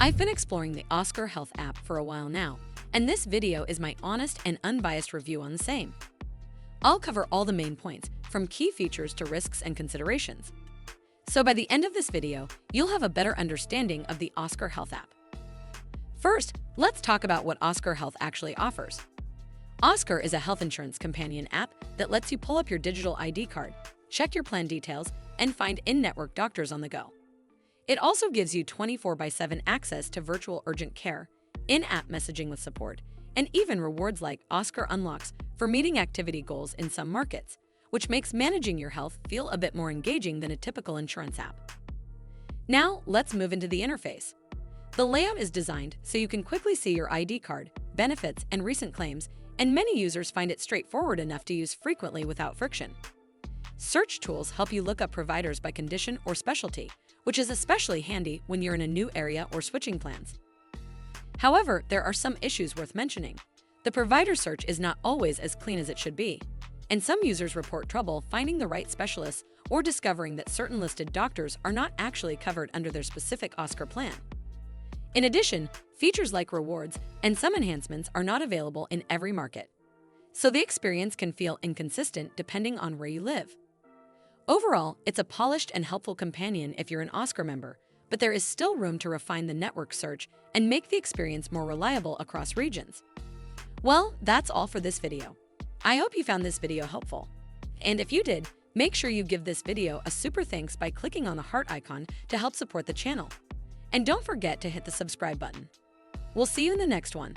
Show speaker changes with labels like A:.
A: I've been exploring the Oscar Health app for a while now, and this video is my honest and unbiased review on the same. I'll cover all the main points, from key features to risks and considerations. So by the end of this video, you'll have a better understanding of the Oscar Health app. First, let's talk about what Oscar Health actually offers. Oscar is a health insurance companion app that lets you pull up your digital ID card, check your plan details, and find in-network doctors on the go. It also gives you 24/7 access to virtual urgent care, in-app messaging with support, and even rewards like Oscar Unlocks for meeting activity goals in some markets, which makes managing your health feel a bit more engaging than a typical insurance app. Now, let's move into the interface. The layout is designed so you can quickly see your ID card, benefits, and recent claims, and many users find it straightforward enough to use frequently without friction. Search tools help you look up providers by condition or specialty, which is especially handy when you're in a new area or switching plans. However, there are some issues worth mentioning. The provider search is not always as clean as it should be, and some users report trouble finding the right specialists or discovering that certain listed doctors are not actually covered under their specific Oscar plan. In addition, features like rewards and some enhancements are not available in every market, so the experience can feel inconsistent depending on where you live. Overall, it's a polished and helpful companion if you're an Oscar member, but there is still room to refine the network search and make the experience more reliable across regions. Well, that's all for this video. I hope you found this video helpful. And if you did, make sure you give this video a super thanks by clicking on the heart icon to help support the channel. And don't forget to hit the subscribe button. We'll see you in the next one.